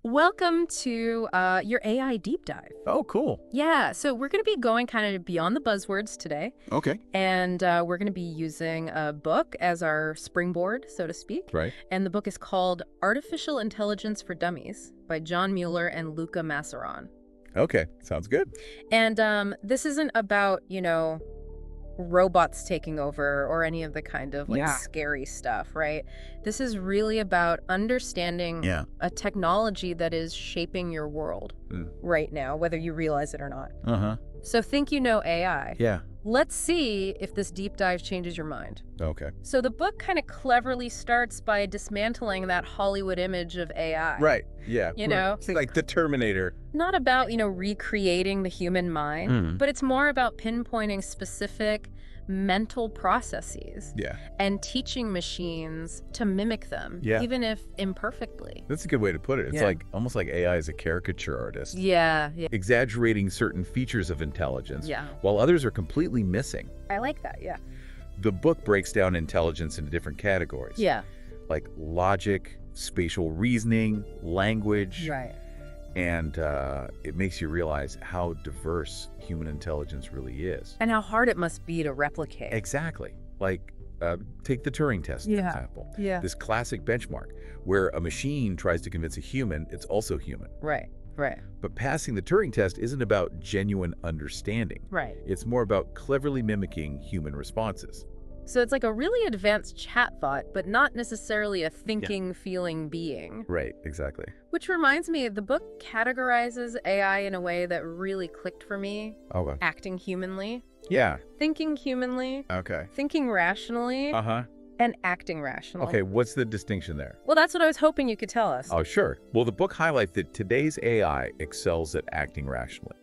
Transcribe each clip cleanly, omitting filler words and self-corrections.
Welcome to your AI deep dive. Oh, cool. Yeah, so we're going to be going kind of beyond the buzzwords today, Okay. and we're going to be using a book as our springboard, so to speak. Right. And the book is called Artificial Intelligence for Dummies by John Mueller and Luca Massaron. Okay. Sounds good. And this isn't about, robots taking over or any of the kind of Yeah. scary stuff, right? This is really about understanding Yeah. a technology that is shaping your world right now, whether you realize it or not. Uh-huh. So think you know AI. Yeah. Let's see if this deep dive changes your mind. Okay. So the book kind of cleverly starts by dismantling that Hollywood image of AI. Right. Yeah. You know? It's like the Terminator. Not about, recreating the human mind, Mhm. but it's more about pinpointing specific mental processes Yeah. and teaching machines to mimic them, Yeah. even if imperfectly. That's a good way to put it. It's Yeah. like almost like AI is a caricature artist, Yeah, exaggerating certain features of intelligence, yeah. while others are completely missing. I like that, yeah. The book breaks down intelligence into different categories. Yeah, Like logic, spatial reasoning, language. right. And it makes you realize how diverse human intelligence really is. And how hard it must be to replicate. Exactly. Like, take the Turing test, for Yeah. example. Yeah. This classic benchmark where a machine tries to convince a human it's also human. Right, right, But passing the Turing test isn't about genuine understanding. right. It's more about cleverly mimicking human responses. So it's like a really advanced chatbot, but not necessarily a thinking, feeling being. Right, exactly. Which reminds me, the book categorizes AI in a way that really clicked for me. Okay. Acting humanly, Yeah. thinking humanly, Okay. thinking rationally, Uh-huh. and acting rationally. Okay, what's the distinction there? Well, that's what I was hoping you could tell us. Oh, sure. Well, the book highlights that today's AI excels at acting rationally,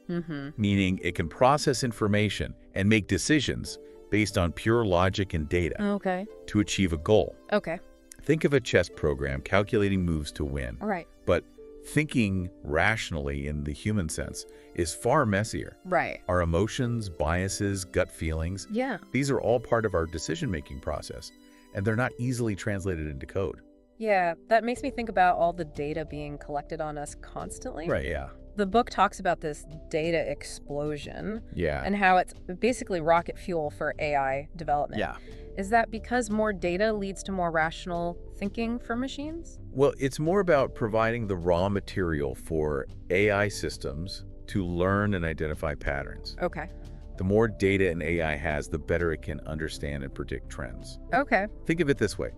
meaning it can process information and make decisions based on pure logic and data Okay. to achieve a goal. Okay. Think of a chess program calculating moves to win, All right. but thinking rationally in the human sense is far messier. Right. Our emotions, biases, gut feelings, Yeah. these are all part of our decision-making process, and they're not easily translated into code. Yeah, that makes me think about all the data being collected on us constantly. Right, yeah. The book talks about this data explosion Yeah. and how it's basically rocket fuel for AI development. Yeah. Is that because more data leads to more rational thinking for machines? Well, it's more about providing the raw material for AI systems to learn and identify patterns. Okay. The more data an AI has, the better it can understand and predict trends. Okay. Think of it this way.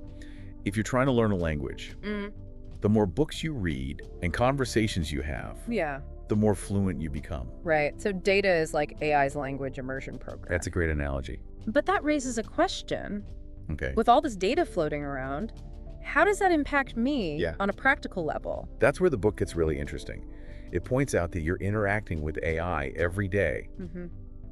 If you're trying to learn a language, the more books you read and conversations you have, Yeah. the more fluent you become. Right. So data is like AI's language immersion program. That's a great analogy. But that raises a question. Okay. With all this data floating around, how does that impact me Yeah. on a practical level? That's where the book gets really interesting. It points out that you're interacting with AI every day,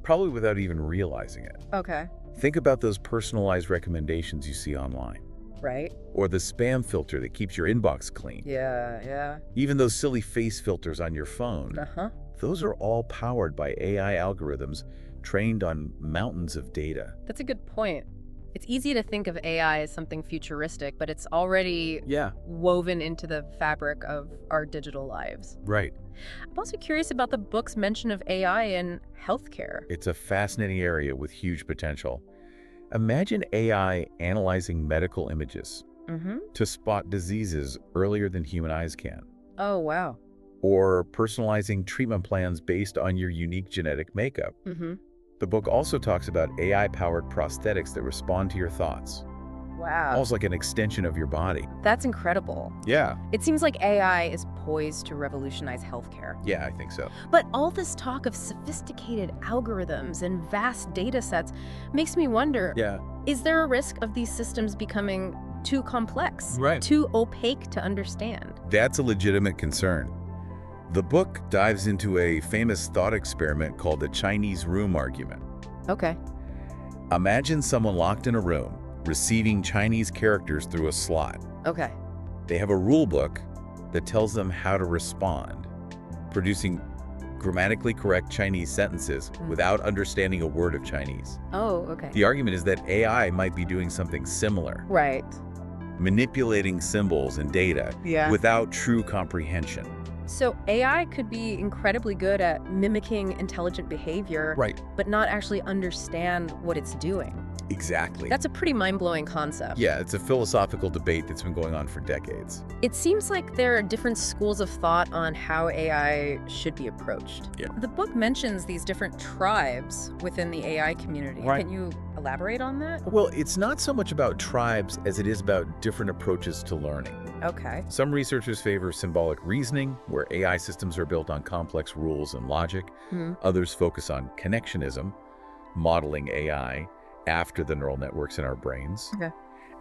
probably without even realizing it. Okay. Think about those personalized recommendations you see online, Right. or the spam filter that keeps your inbox clean. Yeah, yeah. Even those silly face filters on your phone. Uh-huh. Those are all powered by AI algorithms trained on mountains of data. That's a good point. It's easy to think of AI as something futuristic, but it's already Yeah, woven into the fabric of our digital lives. right. I'm also curious about the book's mention of AI in healthcare. It's a fascinating area with huge potential. Imagine AI analyzing medical images to spot diseases earlier than human eyes can, Oh, wow. or personalizing treatment plans based on your unique genetic makeup. The book also talks about AI-powered prosthetics that respond to your thoughts, Wow. almost like an extension of your body. That's incredible. Yeah. It seems like AI is poised to revolutionize healthcare. Yeah, I think so. But all this talk of sophisticated algorithms and vast data sets makes me wonder, Yeah. is there a risk of these systems becoming too complex, Right. too opaque to understand? That's a legitimate concern. The book dives into a famous thought experiment called the Chinese room argument. Okay. Imagine someone locked in a room, receiving Chinese characters through a slot. Okay. They have a rule book that tells them how to respond, producing grammatically correct Chinese sentences without understanding a word of Chinese. Oh, okay. The argument is that AI might be doing something similar, Right. manipulating symbols and data Yeah. without true comprehension. So AI could be incredibly good at mimicking intelligent behavior, Right. but not actually understand what it's doing. Exactly. That's a pretty mind-blowing concept. Yeah, it's a philosophical debate that's been going on for decades. It seems like there are different schools of thought on how AI should be approached. Yeah. The book mentions these different tribes within the AI community. Right. Can you elaborate on that? Well, it's not so much about tribes as it is about different approaches to learning. Okay. Some researchers favor symbolic reasoning, where AI systems are built on complex rules and logic. Others focus on connectionism, modeling AI after the neural networks in our brains. Okay.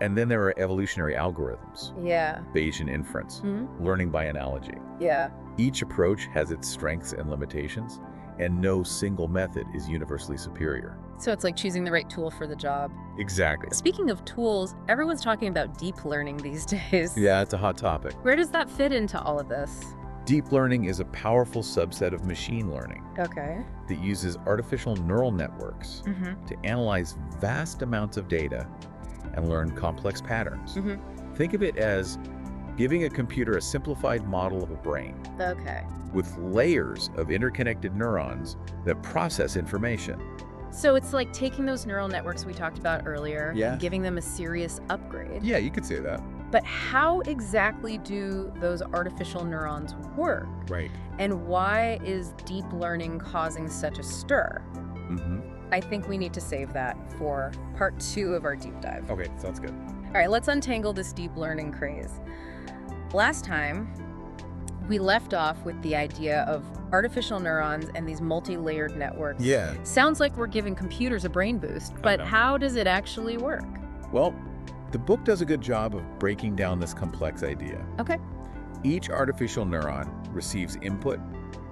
And then there are evolutionary algorithms, Yeah. Bayesian inference, learning by analogy. Yeah. Each approach has its strengths and limitations, and no single method is universally superior. So it's like choosing the right tool for the job. Exactly. Speaking of tools, everyone's talking about deep learning these days. Yeah, it's a hot topic. Where does that fit into all of this? Deep learning is a powerful subset of machine learning Okay. that uses artificial neural networks to analyze vast amounts of data and learn complex patterns. Think of it as giving a computer a simplified model of a brain Okay. with layers of interconnected neurons that process information. So it's like taking those neural networks we talked about earlier Yeah. and giving them a serious upgrade. Yeah, you could say that. But how exactly do those artificial neurons work? Right. And why is deep learning causing such a stir? Mm-hmm. I think we need to save that for part 2 of our deep dive. Okay, sounds good. All right, let's untangle this deep learning craze. Last time, we left off with the idea of artificial neurons and these multi-layered networks. Yeah. Sounds like we're giving computers a brain boost, but know. how does it actually work? Well, the book does a good job of breaking down this complex idea. Okay. Each artificial neuron receives input,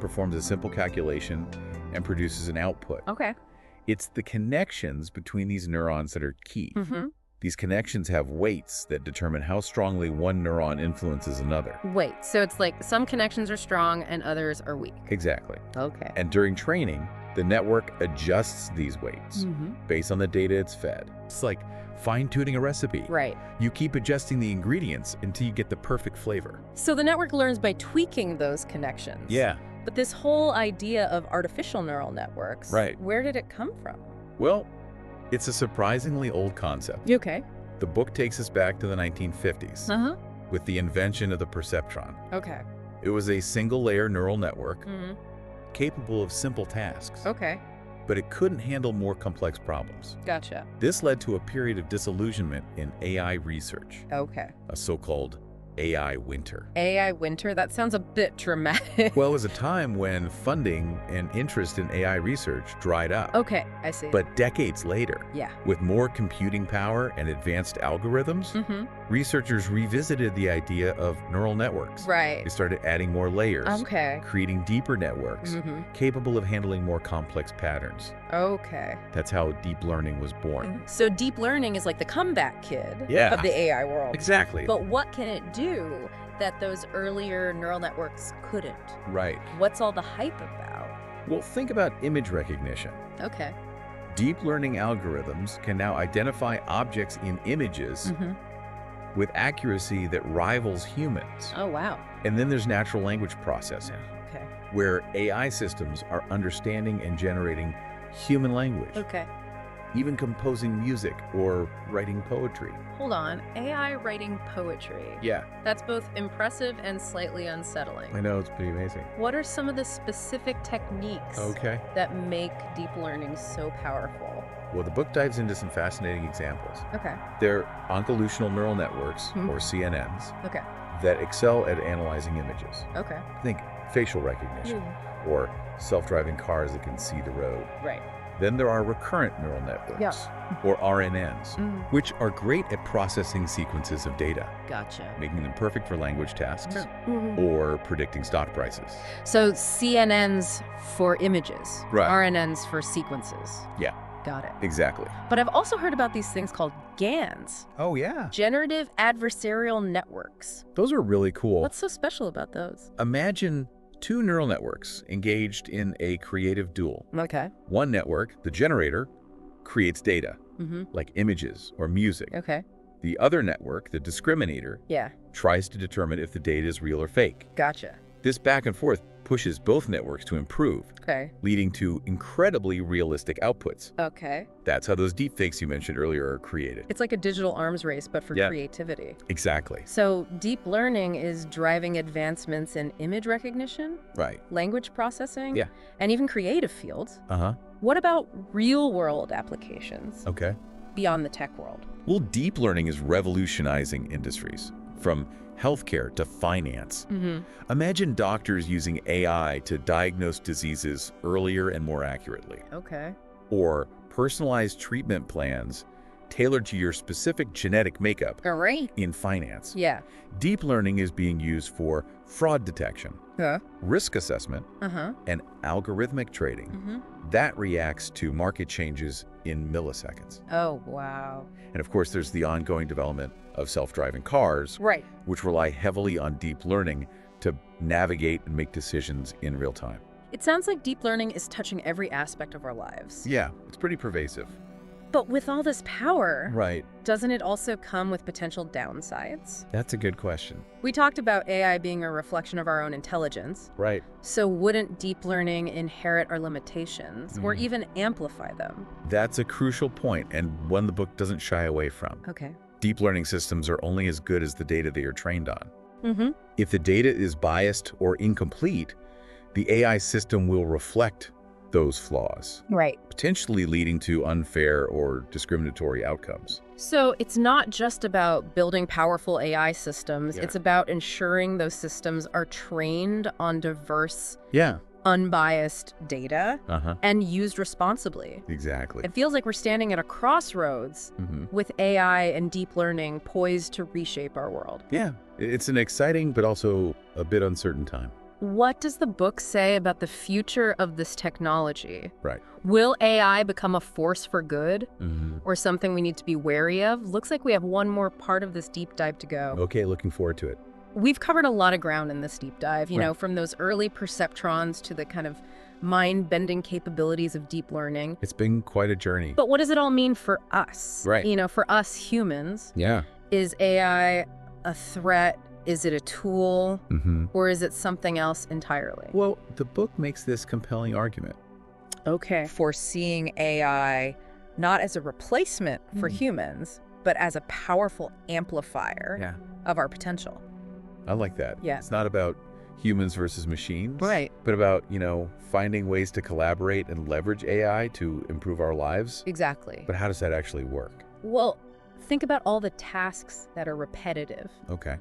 performs a simple calculation, and produces an output. Okay. It's the connections between these neurons that are key. These connections have weights that determine how strongly one neuron influences another. Wait, so it's like some connections are strong and others are weak. Exactly. Okay. And during training, the network adjusts these weights based on the data it's fed. It's like fine-tuning a recipe. Right. You keep adjusting the ingredients until you get the perfect flavor. So the network learns by tweaking those connections. Yeah. But this whole idea of artificial neural networks, Right. where did it come from? Well, it's a surprisingly old concept. Okay. The book takes us back to the 1950s Uh-huh. with the invention of the perceptron. Okay. It was a single-layer neural network Mm-hmm. capable of simple tasks, Okay. but it couldn't handle more complex problems. Gotcha. This led to a period of disillusionment in AI research, Okay. a so-called AI winter. AI winter? That sounds a bit dramatic. Well, it was a time when funding and interest in AI research dried up. Okay, I see. But decades later, yeah. with more computing power and advanced algorithms, researchers revisited the idea of neural networks. Right. They started adding more layers, Okay. creating deeper networks, capable of handling more complex patterns. Okay. That's how deep learning was born. So deep learning is like the comeback kid of the AI world. Exactly. But what can it do that those earlier neural networks couldn't? Right. What's all the hype about? Well, think about image recognition. Okay. Deep learning algorithms can now identify objects in images with accuracy that rivals humans. Oh, wow. And then there's natural language processing, Okay. where AI systems are understanding and generating human language, Okay. even composing music or writing poetry. Hold on. AI writing poetry. Yeah, That's both impressive and slightly unsettling. I know, it's pretty amazing. What are some of the specific techniques Okay. that make deep learning so powerful? Well, the book dives into some fascinating examples. Okay. They're convolutional neural networks, or CNNs, Okay. that excel at analyzing images. Okay. Think facial recognition, or self-driving cars that can see the road. Right. Then there are recurrent neural networks, or RNNs, which are great at processing sequences of data, Gotcha. making them perfect for language tasks or predicting stock prices. So CNNs for images, Right. RNNs for sequences. Yeah, Got it. exactly. But I've also heard about these things called GANs, Oh, yeah. generative adversarial networks. Those are really cool. What's so special about those? Imagine two neural networks engaged in a creative duel. Okay. One network, the generator, creates data, like images or music. Okay. The other network, the discriminator, Yeah. tries to determine if the data is real or fake. Gotcha. This back and forth pushes both networks to improve, Okay. leading to incredibly realistic outputs. Okay. That's how those deepfakes you mentioned earlier are created. It's like a digital arms race, but for creativity. Exactly. So deep learning is driving advancements in image recognition, Right. language processing, Yeah. and even creative fields. Uh-huh. What about real-world applications Okay. beyond the tech world? Well, deep learning is revolutionizing industries, from healthcare to finance. Imagine doctors using AI to diagnose diseases earlier and more accurately, Okay. or personalized treatment plans tailored to your specific genetic makeup Great. in finance. Yeah. Deep learning is being used for fraud detection, Yeah. risk assessment, Uh-huh. and algorithmic trading that reacts to market changes in milliseconds. Oh, wow. And of course, there's the ongoing development of self-driving cars, Right. which rely heavily on deep learning to navigate and make decisions in real time. It sounds like deep learning is touching every aspect of our lives. Yeah, it's pretty pervasive. But with all this power, Right. doesn't it also come with potential downsides? That's a good question. We talked about AI being a reflection of our own intelligence. Right. So wouldn't deep learning inherit our limitations or even amplify them? That's a crucial point, and one the book doesn't shy away from. Okay. Deep learning systems are only as good as the data they are trained on. Mm-hmm. If the data is biased or incomplete, the AI system will reflect those flaws, Right. potentially leading to unfair or discriminatory outcomes. So it's not just about building powerful AI systems. Yeah. It's about ensuring those systems are trained on diverse, Yeah. unbiased data Uh-huh. and used responsibly. Exactly. It feels like we're standing at a crossroads with AI and deep learning poised to reshape our world. Yeah. It's an exciting but also a bit uncertain time. What does the book say about the future of this technology? Right. Will AI become a force for good or something we need to be wary of? Looks like we have one more part of this deep dive to go. Okay, looking forward to it. We've covered a lot of ground in this deep dive, you Right. know, from those early perceptrons to the kind of mind-bending capabilities of deep learning. It's been quite a journey. But what does it all mean for us? Right. You know, for us humans, Yeah. is AI a threat? Is it a tool? Or is it something else entirely? Well, the book makes this compelling argument. Okay. For seeing AI not as a replacement for humans, but as a powerful amplifier of our potential. I like that. Yeah. It's not about humans versus machines. Right. But about, finding ways to collaborate and leverage AI to improve our lives. Exactly. But how does that actually work? Well, think about all the tasks that are repetitive, Okay.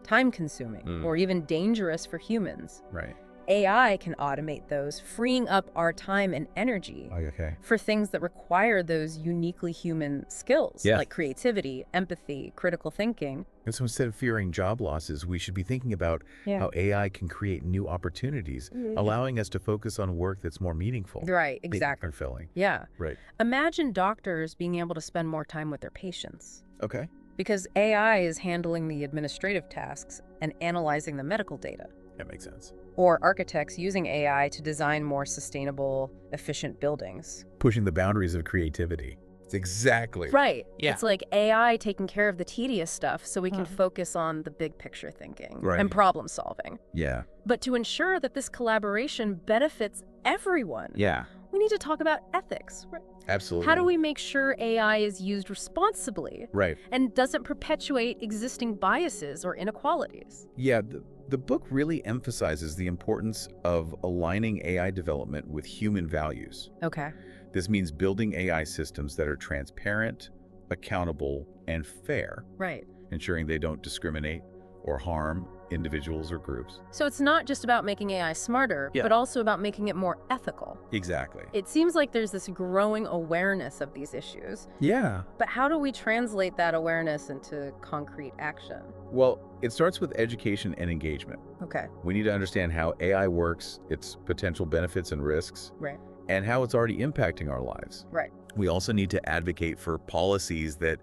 time-consuming, or even dangerous for humans. Right. AI can automate those, freeing up our time and energy Okay. for things that require those uniquely human skills, Yeah. like creativity, empathy, critical thinking. And so instead of fearing job losses, we should be thinking about how AI can create new opportunities, allowing us to focus on work that's more meaningful. Right, exactly. And fulfilling. Yeah. Right. Imagine doctors being able to spend more time with their patients. Okay. Because AI is handling the administrative tasks and analyzing the medical data. That makes sense. Or architects using AI to design more sustainable, efficient buildings. Pushing the boundaries of creativity. It's exactly. Right. Yeah. It's like AI taking care of the tedious stuff so we can focus on the big picture thinking Right. and problem solving. Yeah. But to ensure that this collaboration benefits everyone, Yeah. we need to talk about ethics. Right? Absolutely. How do we make sure AI is used responsibly Right. and doesn't perpetuate existing biases or inequalities? Yeah, the book really emphasizes the importance of aligning AI development with human values. Okay. This means building AI systems that are transparent, accountable, and fair, Right. ensuring they don't discriminate or harm individuals or groups. So it's not just about making AI smarter, Yeah. but also about making it more ethical. Exactly. It seems like there's this growing awareness of these issues, Yeah. but how do we translate that awareness into concrete action? Well, it starts with education and engagement. Okay. We need to understand how AI works, its potential benefits and risks, Right. and how it's already impacting our lives. Right. We also need to advocate for policies that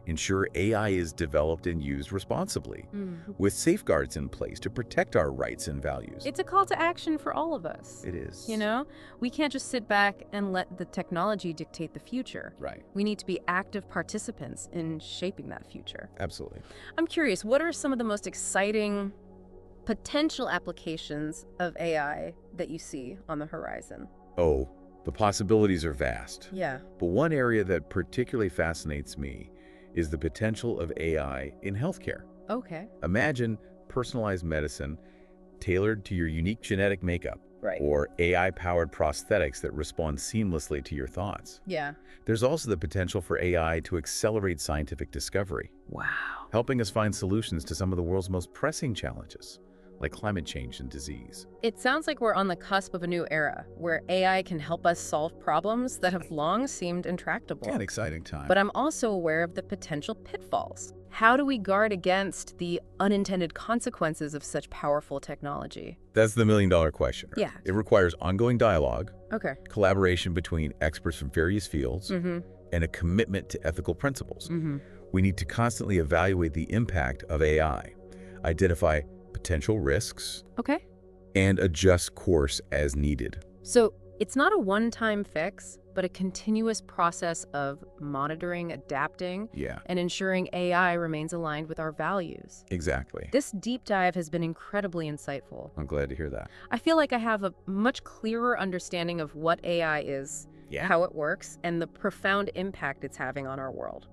ensure AI is developed and used responsibly, with safeguards in place to protect our rights and values. It's a call to action for all of us. It is. You know, we can't just sit back and let the technology dictate the future. Right. We need to be active participants in shaping that future. Absolutely. I'm curious, what are some of the most exciting potential applications of AI that you see on the horizon? Oh, the possibilities are vast. Yeah. But one area that particularly fascinates me is the potential of AI in healthcare. Okay. Imagine personalized medicine tailored to your unique genetic makeup, Right. or AI-powered prosthetics that respond seamlessly to your thoughts. Yeah. There's also the potential for AI to accelerate scientific discovery, Wow. helping us find solutions to some of the world's most pressing challenges, like climate change and disease. It sounds like we're on the cusp of a new era where AI can help us solve problems that have long seemed intractable. An exciting time. But I'm also aware of the potential pitfalls. How do we guard against the unintended consequences of such powerful technology? That's the million-dollar question. Yeah. It requires ongoing dialogue, Okay. collaboration between experts from various fields, Mm-hmm. and a commitment to ethical principles. Mm-hmm. We need to constantly evaluate the impact of AI, identify potential risks, Okay. and adjust course as needed. So it's not a one-time fix, but a continuous process of monitoring, adapting, Yeah, and ensuring AI remains aligned with our values. exactly. This deep dive has been incredibly insightful. I'm glad to hear that. I feel like I have a much clearer understanding of what AI is, how it works, and the profound impact it's having on our world.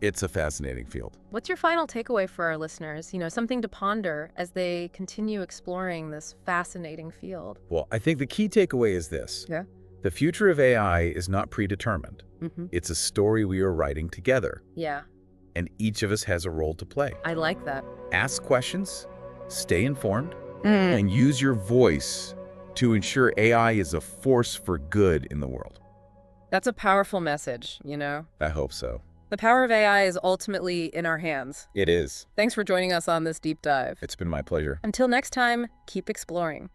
It's a fascinating field. What's your final takeaway for our listeners? Something to ponder as they continue exploring this fascinating field. Well, I think the key takeaway is this. Yeah. The future of AI is not predetermined. Mm-hmm. It's a story we are writing together, Yeah, and each of us has a role to play. I like that. Ask questions, stay informed, and use your voice to ensure AI is a force for good in the world. That's a powerful message, I hope so. The power of AI is ultimately in our hands. It is. Thanks for joining us on this deep dive. It's been my pleasure. Until next time, keep exploring.